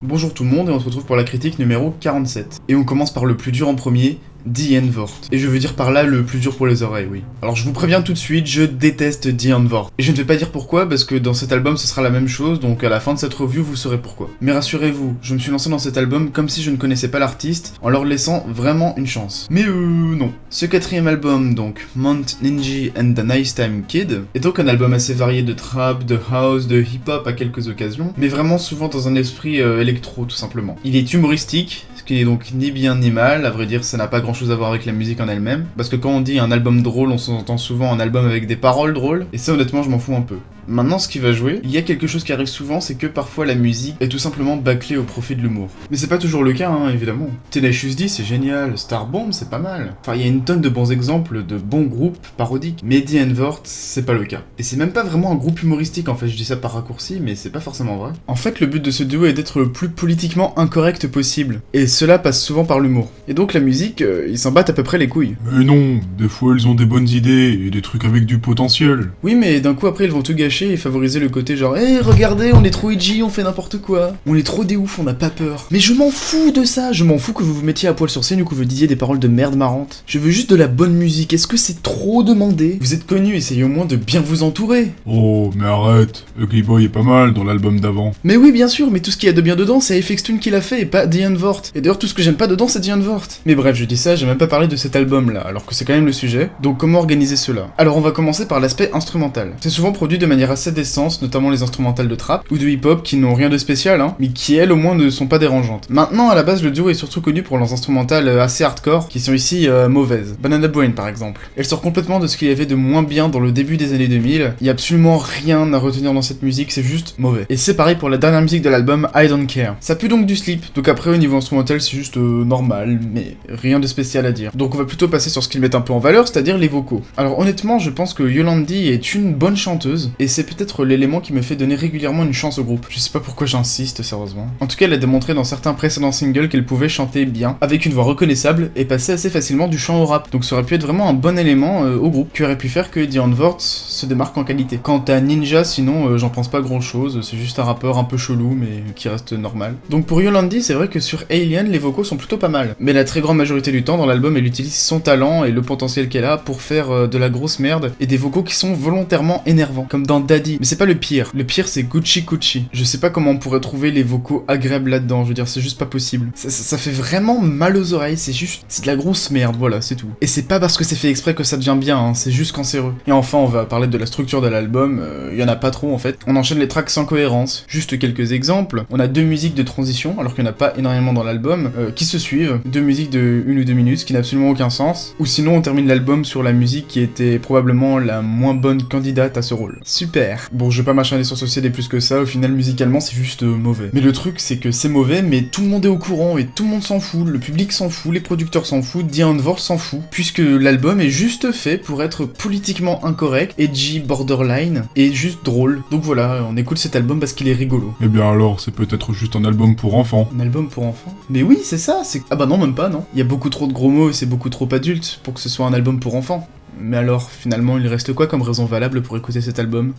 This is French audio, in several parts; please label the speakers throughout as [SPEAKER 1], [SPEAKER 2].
[SPEAKER 1] Bonjour tout le monde et on se retrouve pour la critique numéro 47. Et on commence par le plus dur en premier, Die Antwoord. Et je veux dire par là le plus dur pour les oreilles, oui. Alors je vous préviens tout de suite, je déteste Die Antwoord. Et je ne vais pas dire pourquoi, parce que dans cet album ce sera la même chose, donc à la fin de cette review vous saurez pourquoi. Mais rassurez-vous, je me suis lancé dans cet album comme si je ne connaissais pas l'artiste, en leur laissant vraiment une chance. Mais non. Ce quatrième album, donc, Mount Ninji and the Nice Time Kid, est donc un album assez varié de trap, de house, de hip-hop à quelques occasions, mais vraiment souvent dans un esprit électro tout simplement. Il est humoristique, ce qui est donc ni bien ni mal, à vrai dire ça n'a pas grand chose à voir avec la musique en elle-même, parce que quand on dit un album drôle, on s'entend souvent un album avec des paroles drôles, et ça honnêtement je m'en fous un peu. Maintenant, ce qui va jouer, il y a quelque chose qui arrive souvent, c'est que parfois la musique est tout simplement bâclée au profit de l'humour. Mais c'est pas toujours le cas, hein, évidemment. Tenacious D, c'est génial, Starbomb, c'est pas mal. Enfin, il y a une tonne de bons exemples de bons groupes parodiques, mais Die Antwoord, c'est pas le cas. Et c'est même pas vraiment un groupe humoristique, en fait, je dis ça par raccourci, mais c'est pas forcément vrai. En fait, le but de ce duo est d'être le plus politiquement incorrect possible, et cela passe souvent par l'humour. Et donc la musique, ils s'en battent à peu près les couilles.
[SPEAKER 2] Mais non, des fois ils ont des bonnes idées et des trucs avec du potentiel.
[SPEAKER 1] Oui, mais d'un coup après ils vont tout gâcher et favoriser le côté genre regardez, on est trop edgy, on fait n'importe quoi. On est trop des ouf, on n'a pas peur. Mais je m'en fous de ça, je m'en fous que vous vous mettiez à poil sur scène ou que vous disiez des paroles de merde marrantes. Je veux juste de la bonne musique, est-ce que c'est trop demandé? Vous êtes connus, essayez au moins de bien vous entourer.
[SPEAKER 2] Oh, mais arrête, Ugly Boy est pas mal dans l'album d'avant.
[SPEAKER 1] Mais oui, bien sûr, mais tout ce qu'il y a de bien dedans, c'est FX Twin qui l'a fait et pas Die Antwoord. Et d'ailleurs, tout ce que j'aime pas dedans, c'est Die Antwoord. Mais bref, je dis ça, j'ai même pas parlé de cet album là, alors que c'est quand même le sujet. Donc comment organiser cela? Alors on va commencer par l'aspect instrumental. C'est souvent produit de manière assez décente, notamment les instrumentales de trap ou de hip-hop qui n'ont rien de spécial, hein, mais qui elles au moins ne sont pas dérangeantes. Maintenant, à la base, le duo est surtout connu pour leurs instrumentales assez hardcore, qui sont ici mauvaises. Banana Brain par exemple. Elle sort complètement de ce qu'il y avait de moins bien dans le début des années 2000. Il y a absolument rien à retenir dans cette musique, c'est juste mauvais. Et c'est pareil pour la dernière musique de l'album, I Don't Care. Ça pue donc du slip, donc après au niveau instrumental c'est juste normal, mais rien de spécial à dire. Donc on va plutôt passer sur ce qu'ils mettent un peu en valeur, c'est-à-dire les vocaux. Alors honnêtement, je pense que Yolandi est une bonne chanteuse, et c'est peut-être l'élément qui me fait donner régulièrement une chance au groupe. Je sais pas pourquoi j'insiste, sérieusement. En tout cas, elle a démontré dans certains précédents singles qu'elle pouvait chanter bien, avec une voix reconnaissable, et passer assez facilement du chant au rap. Donc ça aurait pu être vraiment un bon élément au groupe, qui aurait pu faire que Die Antwoord se démarque en qualité. Quant à Ninja, sinon, j'en pense pas grand-chose, c'est juste un rappeur un peu chelou, mais qui reste normal. Donc pour Yolandi, c'est vrai que sur Alien, les vocaux sont plutôt pas mal. Mais la très grande majorité du temps, dans l'album, elle utilise son talent et le potentiel qu'elle a pour faire de la grosse merde, et des vocaux qui sont volontairement énervants, comme dans Daddy. Mais c'est pas le pire. Le pire, c'est Gucci Gucci. Je sais pas comment on pourrait trouver les vocaux agréables là-dedans, je veux dire, c'est juste pas possible. Ça fait vraiment mal aux oreilles, c'est de la grosse merde, voilà, c'est tout. Et c'est pas parce que c'est fait exprès que ça devient bien, hein, c'est juste cancéreux. Et enfin, on va parler de la structure de l'album, y en a pas trop en fait. On enchaîne les tracks sans cohérence. Juste quelques exemples. On a deux musiques de transition, alors qu'il n'y en a pas énormément dans l'album, qui se suivent. Deux musiques de 1 ou 2 minutes, ce qui n'a absolument aucun sens. Ou sinon, on termine l'album sur la musique qui était probablement la moins bonne candidate à ce rôle. Super. Bon, je vais pas m'acharner sur ce CD plus que ça, au final, musicalement, c'est juste mauvais. Mais le truc, c'est que c'est mauvais, mais tout le monde est au courant, et tout le monde s'en fout, le public s'en fout, les producteurs s'en foutent, Die Antwoord s'en fout, puisque l'album est juste fait pour être politiquement incorrect, edgy, borderline, et juste drôle. Donc voilà, on écoute cet album parce qu'il est rigolo.
[SPEAKER 2] Eh bien alors, c'est peut-être juste un album pour enfants.
[SPEAKER 1] Un album pour enfants? Mais oui, c'est ça, c'est... Ah bah non, même pas, non. Il y a beaucoup trop de gros mots et c'est beaucoup trop adulte pour que ce soit un album pour enfants. Mais alors, finalement, il reste quoi comme raison valable pour écouter cet album ?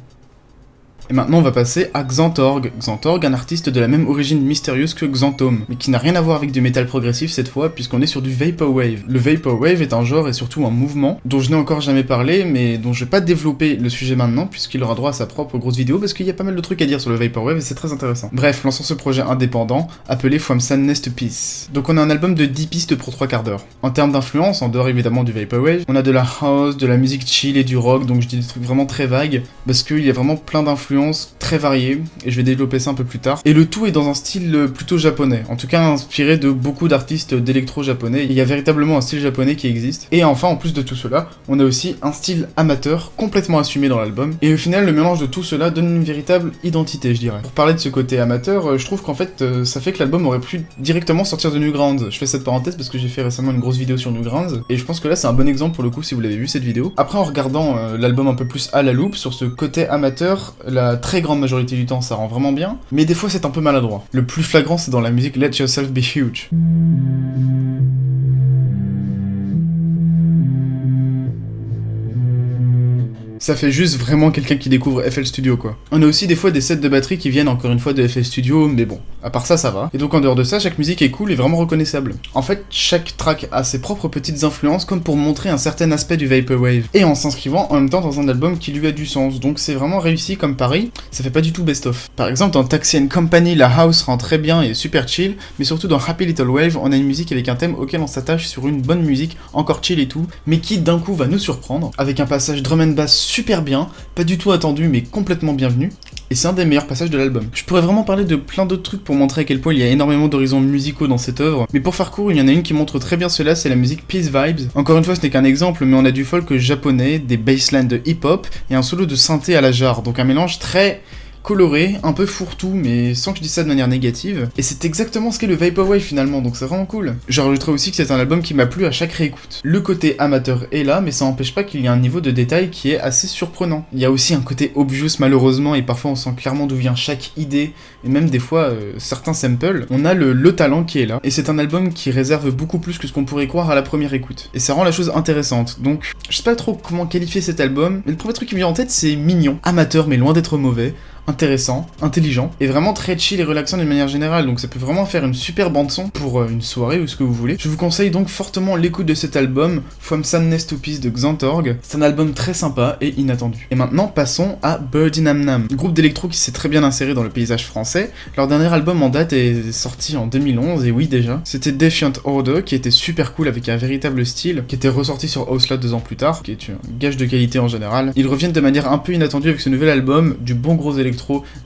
[SPEAKER 1] Et maintenant on va passer à Xanthorg. Xanthorg, un artiste de la même origine mystérieuse que Xantome, mais qui n'a rien à voir avec du métal progressif cette fois, puisqu'on est sur du Vaporwave. Le Vaporwave est un genre et surtout un mouvement dont je n'ai encore jamais parlé, mais dont je vais pas développer le sujet maintenant, puisqu'il aura droit à sa propre grosse vidéo, parce qu'il y a pas mal de trucs à dire sur le Vaporwave et c'est très intéressant. Bref, lançons ce projet indépendant, appelé From Sadness to Peace. Donc on a un album de 10 pistes pour 3 quarts d'heure. En termes d'influence, en dehors évidemment du Vaporwave, on a de la house, de la musique chill et du rock, donc je dis des trucs vraiment très vagues, parce qu'il y a vraiment plein d'influences très variées, et je vais développer ça un peu plus tard. Et le tout est dans un style plutôt japonais, en tout cas inspiré de beaucoup d'artistes d'électro japonais. Il y a véritablement un style japonais qui existe. Et enfin, en plus de tout cela, on a aussi un style amateur complètement assumé dans l'album. Et au final, le mélange de tout cela donne une véritable identité, je dirais. Pour parler de ce côté amateur, je trouve qu'en fait, ça fait que l'album aurait pu directement sortir de Newgrounds. Je fais cette parenthèse parce que j'ai fait récemment une grosse vidéo sur Newgrounds, et je pense que là c'est un bon exemple pour le coup si vous l'avez vu cette vidéo. Après, en regardant l'album un peu plus à la loupe, sur ce côté amateur, la très grande majorité du temps ça rend vraiment bien, mais des fois c'est un peu maladroit. Le plus flagrant c'est dans la musique Let Yourself Be Huge. Ça fait juste vraiment quelqu'un qui découvre FL Studio quoi. On a aussi des fois des sets de batterie qui viennent encore une fois de FL Studio, mais bon, à part ça, ça va. Et donc en dehors de ça, chaque musique est cool et vraiment reconnaissable. En fait, chaque track a ses propres petites influences comme pour montrer un certain aspect du Vaporwave, et en s'inscrivant en même temps dans un album qui lui a du sens, donc c'est vraiment réussi comme pari, ça fait pas du tout best-of. Par exemple dans Taxi and Company, la house rend très bien et est super chill, mais surtout dans Happy Little Wave, on a une musique avec un thème auquel on s'attache sur une bonne musique, encore chill et tout, mais qui d'un coup va nous surprendre, avec un passage drum and bass super bien, pas du tout attendu mais complètement bienvenu, et c'est un des meilleurs passages de l'album. Je pourrais vraiment parler de plein d'autres trucs pour montrer à quel point il y a énormément d'horizons musicaux dans cette œuvre, mais pour faire court, il y en a une qui montre très bien cela, c'est la musique Peace Vibes. Encore une fois, ce n'est qu'un exemple, mais on a du folk japonais, des basslines de hip-hop, et un solo de synthé à la jarre, donc un mélange très coloré, un peu fourre-tout, mais sans que je dise ça de manière négative. Et c'est exactement ce qu'est le Vaporwave finalement, donc c'est vraiment cool. Je rajouterai aussi que c'est un album qui m'a plu à chaque réécoute. Le côté amateur est là, mais ça n'empêche pas qu'il y a un niveau de détail qui est assez surprenant. Il y a aussi un côté obvious malheureusement, et parfois on sent clairement d'où vient chaque idée, et même des fois certains samples. On a le talent qui est là, et c'est un album qui réserve beaucoup plus que ce qu'on pourrait croire à la première écoute. Et ça rend la chose intéressante, donc je sais pas trop comment qualifier cet album, mais le premier truc qui me vient en tête c'est mignon, amateur mais loin d'être mauvais, intéressant, intelligent, et vraiment très chill et relaxant d'une manière générale, donc ça peut vraiment faire une super bande son pour une soirée ou ce que vous voulez. Je vous conseille donc fortement l'écoute de cet album, From Sadness to Peace de Xanthorg. C'est un album très sympa et inattendu. Et maintenant passons à Birdie Nam Nam, groupe d'électro qui s'est très bien inséré dans le paysage français. Leur dernier album en date est sorti en 2011, et oui déjà, c'était Defiant Order, qui était super cool avec un véritable style, qui était ressorti sur Oslot 2 ans plus tard, qui est un gage de qualité en général. Ils reviennent de manière un peu inattendue avec ce nouvel album, du bon gros électro,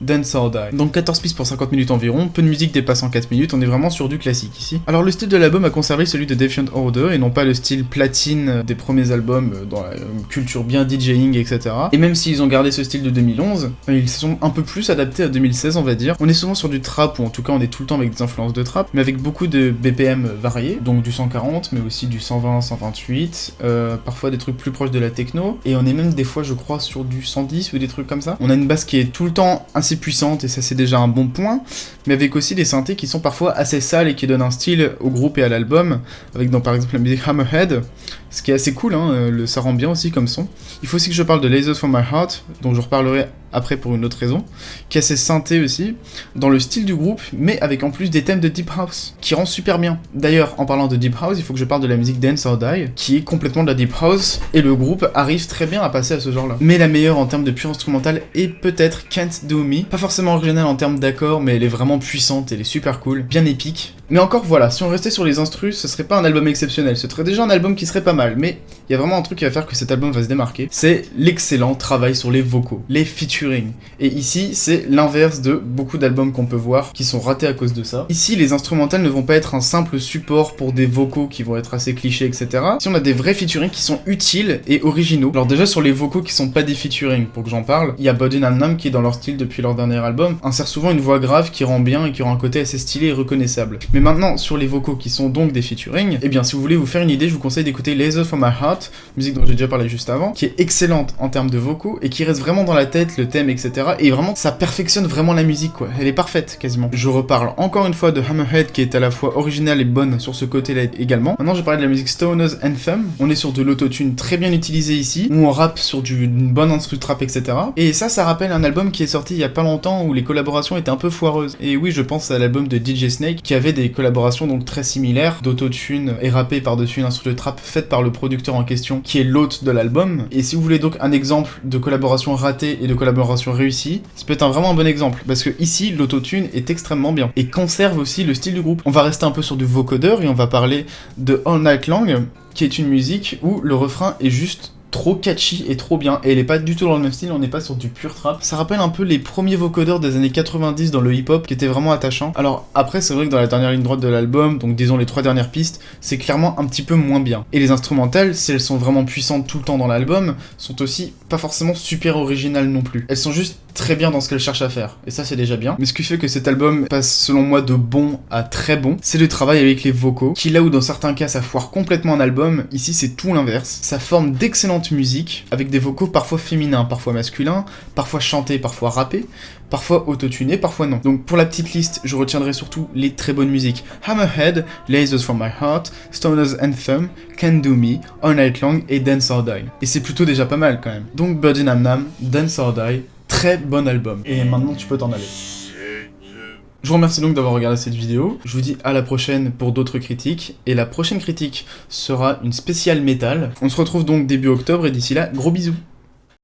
[SPEAKER 1] Dance or Die. Donc 14 pistes pour 50 minutes environ, peu de musique dépassant 4 minutes, on est vraiment sur du classique ici. Alors le style de l'album a conservé celui de Defiant Order, et non pas le style platine des premiers albums dans la culture bien DJing, etc. Et même s'ils ont gardé ce style de 2011, ils se sont un peu plus adaptés à 2016 on va dire. On est souvent sur du trap, ou en tout cas on est tout le temps avec des influences de trap, mais avec beaucoup de BPM variés, donc du 140, mais aussi du 120, 128, parfois des trucs plus proches de la techno, et on est même des fois je crois sur du 110 ou des trucs comme ça. On a une basse qui est tout le temps assez puissante, et ça c'est déjà un bon point, mais avec aussi des synthés qui sont parfois assez sales et qui donnent un style au groupe et à l'album, avec par exemple la musique Hammerhead, ce qui est assez cool, hein, ça rend bien aussi comme son. Il faut aussi que je parle de Lasers from My Heart, dont je reparlerai après pour une autre raison, qui a ses synthés aussi, dans le style du groupe, mais avec en plus des thèmes de Deep House, qui rend super bien. D'ailleurs, en parlant de Deep House, il faut que je parle de la musique Dance or Die, qui est complètement de la Deep House, et le groupe arrive très bien à passer à ce genre-là. Mais la meilleure en termes de pure instrumentale est peut-être Can't Do Me, pas forcément originale en termes d'accords, mais elle est vraiment puissante, elle est super cool, bien épique. Mais encore voilà, si on restait sur les instrus, ce serait pas un album exceptionnel, ce serait déjà un album qui serait pas mal, mais il y a vraiment un truc qui va faire que cet album va se démarquer, c'est l'excellent travail sur les vocaux, les featuring. Et ici, c'est l'inverse de beaucoup d'albums qu'on peut voir qui sont ratés à cause de ça. Ici, les instrumentales ne vont pas être un simple support pour des vocaux qui vont être assez clichés, etc. Si on a des vrais featuring qui sont utiles et originaux. Alors déjà sur les vocaux qui sont pas des featuring, pour que j'en parle, il y a Birdie Nam Nam qui est dans leur style depuis leur dernier album, insère souvent une voix grave qui rend bien et qui rend un côté assez stylé et reconnaissable. Mais maintenant, sur les vocaux qui sont donc des featuring, eh bien si vous voulez vous faire une idée, je vous conseille d'écouter Lasers from My Heart, musique dont j'ai déjà parlé juste avant, qui est excellente en termes de vocaux et qui reste vraiment dans la tête, le thème, etc. Et vraiment, ça perfectionne vraiment la musique, quoi. Elle est parfaite, quasiment. Je reparle encore une fois de Hammerhead, qui est à la fois originale et bonne sur ce côté-là également. Maintenant, je vais parler de la musique Stoner's Anthem. On est sur de l'autotune très bien utilisé ici, où on rappe sur une bonne instru trap, etc. Et ça rappelle un album qui est sorti il y a pas longtemps, où les collaborations étaient un peu foireuses. Et oui, je pense à l'album de DJ Snake, qui avait des collaborations donc très similaires, d'autotune et rappé par-dessus une instru de trap faite par le producteur en question, qui est l'hôte de l'album. Et si vous voulez donc un exemple de collaboration ratée et de collaboration réussie, ça peut être vraiment un bon exemple, parce que ici, l'autotune est extrêmement bien, et conserve aussi le style du groupe. On va rester un peu sur du vocodeur, et on va parler de All Night Long, qui est une musique où le refrain est juste trop catchy et trop bien, et elle est pas du tout dans le même style, on n'est pas sur du pur trap. Ça rappelle un peu les premiers vocodeurs des années 90 dans le hip-hop, qui étaient vraiment attachants. Alors après, c'est vrai que dans la dernière ligne droite de l'album, donc disons les 3 dernières pistes, c'est clairement un petit peu moins bien. Et les instrumentales, si elles sont vraiment puissantes tout le temps dans l'album, sont aussi pas forcément super originales non plus. Elles sont juste très bien dans ce qu'elle cherche à faire, et ça c'est déjà bien. Mais ce qui fait que cet album passe selon moi de bon à très bon, c'est le travail avec les vocaux, qui là où dans certains cas ça foire complètement un album, ici c'est tout l'inverse. Ça forme d'excellentes musiques, avec des vocaux parfois féminins, parfois masculins, parfois chantés, parfois rappés, parfois autotunés, parfois non. Donc pour la petite liste, je retiendrai surtout les très bonnes musiques. Hammerhead, Lasers from My Heart, Stoner's Anthem, Can Do Me, All Night Long et Dance or Die. Et c'est plutôt déjà pas mal quand même. Donc Birdie Nam Nam, Dance or Die, très bon album. Et maintenant tu peux t'en aller. Je vous remercie donc d'avoir regardé cette vidéo, je vous dis à la prochaine pour d'autres critiques, et la prochaine critique sera une spéciale métal. On se retrouve donc début octobre, et d'ici là, gros bisous.